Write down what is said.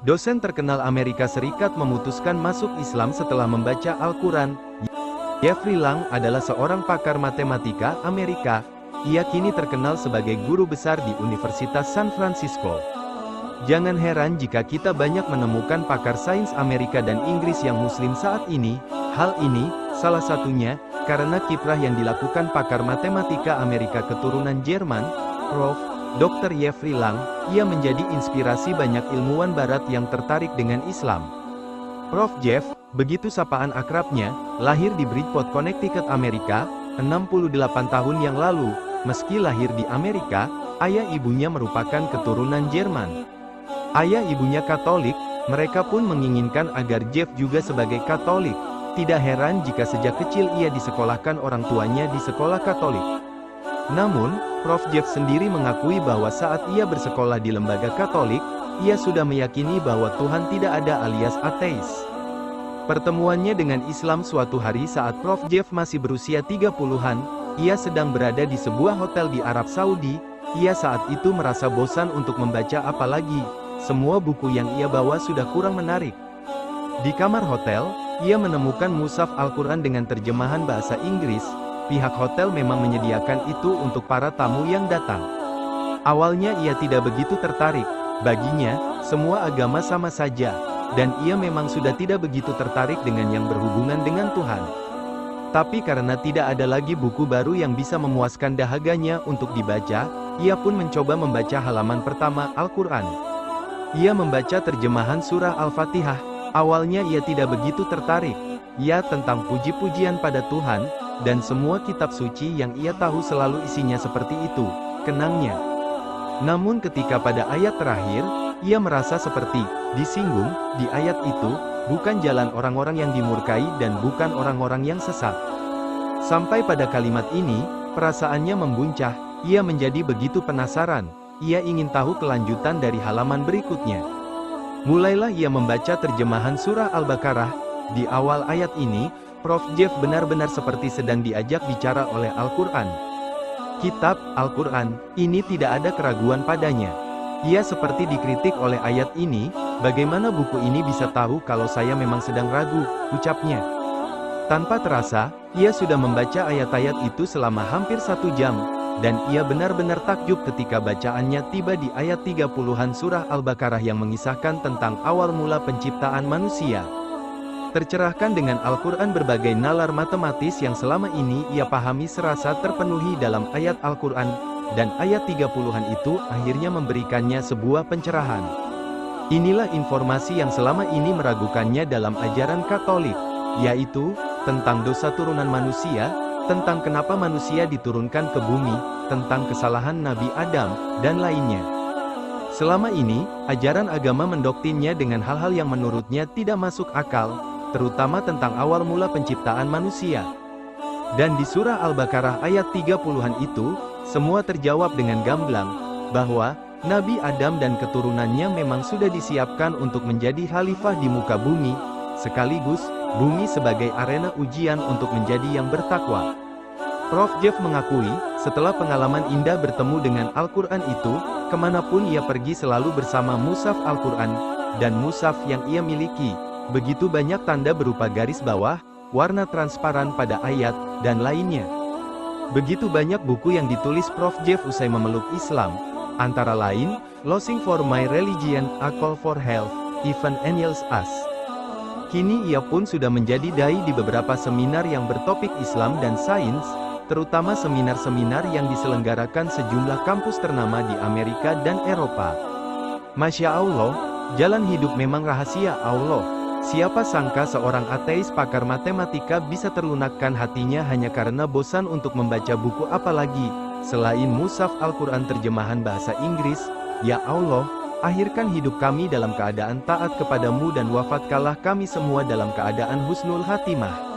Dosen terkenal Amerika Serikat memutuskan masuk Islam setelah membaca Al-Quran. Jeffrey Lang adalah seorang pakar matematika Amerika. Ia kini terkenal sebagai guru besar di Universitas San Francisco. Jangan heran jika kita banyak menemukan pakar sains Amerika dan Inggris yang Muslim saat ini. Hal ini, salah satunya, karena kiprah yang dilakukan pakar matematika Amerika keturunan Jerman, Prof. Dr. Jeffrey Lang. Ia menjadi inspirasi banyak ilmuwan barat yang tertarik dengan Islam. Prof. Jeff, begitu sapaan akrabnya, lahir di Bridgeport, Connecticut, Amerika, 68 tahun yang lalu. Meski lahir di Amerika, ayah ibunya merupakan keturunan Jerman. Ayah ibunya Katolik, mereka pun menginginkan agar Jeff juga sebagai Katolik. Tidak heran jika sejak kecil ia disekolahkan orang tuanya di sekolah Katolik. Namun, Prof. Jeff sendiri mengakui bahwa saat ia bersekolah di lembaga Katolik, ia sudah meyakini bahwa Tuhan tidak ada alias ateis. Pertemuannya dengan Islam suatu hari saat Prof. Jeff masih berusia 30-an, ia sedang berada di sebuah hotel di Arab Saudi. Ia saat itu merasa bosan untuk membaca apalagi, semua buku yang ia bawa sudah kurang menarik. Di kamar hotel, ia menemukan mushaf Al-Quran dengan terjemahan bahasa Inggris. Pihak hotel memang menyediakan itu untuk para tamu yang datang. Awalnya ia tidak begitu tertarik. Baginya, semua agama sama saja, dan ia memang sudah tidak begitu tertarik dengan yang berhubungan dengan Tuhan. Tapi karena tidak ada lagi buku baru yang bisa memuaskan dahaganya untuk dibaca, ia pun mencoba membaca halaman pertama Al-Quran. Ia membaca terjemahan surah Al-Fatihah. Awalnya ia tidak begitu tertarik. Ia tentang puji-pujian pada Tuhan, dan semua kitab suci yang ia tahu selalu isinya seperti itu, kenangnya. Namun ketika pada ayat terakhir, ia merasa seperti disinggung. Di ayat itu, bukan jalan orang-orang yang dimurkai dan bukan orang-orang yang sesat. Sampai pada kalimat ini, perasaannya membuncah. Ia menjadi begitu penasaran. Ia ingin tahu kelanjutan dari halaman berikutnya. Mulailah ia membaca terjemahan surah Al-Baqarah. Di awal ayat ini, Prof. Jeff benar-benar seperti sedang diajak bicara oleh Al-Quran. Kitab Al-Quran ini tidak ada keraguan padanya. Ia seperti dikritik oleh ayat ini. Bagaimana buku ini bisa tahu kalau saya memang sedang ragu, ucapnya. Tanpa terasa, ia sudah membaca ayat-ayat itu selama hampir 1 jam. Dan ia benar-benar takjub ketika bacaannya tiba di ayat 30-an surah Al-Baqarah yang mengisahkan tentang awal mula penciptaan manusia. Tercerahkan dengan Al-Quran, berbagai nalar matematis yang selama ini ia pahami serasa terpenuhi dalam ayat Al-Quran, dan ayat 30-an itu akhirnya memberikannya sebuah pencerahan. Inilah informasi yang selama ini meragukannya dalam ajaran Katolik, yaitu tentang dosa turunan manusia, tentang kenapa manusia diturunkan ke bumi, tentang kesalahan Nabi Adam, dan lainnya. Selama ini, ajaran agama mendoktrinnya dengan hal-hal yang menurutnya tidak masuk akal, terutama tentang awal mula penciptaan manusia. Dan di surah Al-Baqarah ayat 30-an itu, semua terjawab dengan gamblang, bahwa Nabi Adam dan keturunannya memang sudah disiapkan untuk menjadi khalifah di muka bumi, sekaligus bumi sebagai arena ujian untuk menjadi yang bertakwa. Prof. Jeff mengakui, setelah pengalaman indah bertemu dengan Al-Quran itu, kemanapun ia pergi selalu bersama mushaf Al-Quran, dan mushaf yang ia miliki, begitu banyak tanda berupa garis bawah, warna transparan pada ayat, dan lainnya. Begitu banyak buku yang ditulis Prof. Jeff usai memeluk Islam, antara lain, Losing for My Religion, A Call for Health, Even Angels Ask. Kini ia pun sudah menjadi dai di beberapa seminar yang bertopik Islam dan sains, terutama seminar-seminar yang diselenggarakan sejumlah kampus ternama di Amerika dan Eropa. Masya Allah, jalan hidup memang rahasia Allah. Siapa sangka seorang ateis pakar matematika bisa terlunakkan hatinya hanya karena bosan untuk membaca buku apalagi, selain mushaf Al-Quran terjemahan bahasa Inggris. Ya Allah, akhirkan hidup kami dalam keadaan taat kepadamu dan wafatkanlah kami semua dalam keadaan husnul khatimah.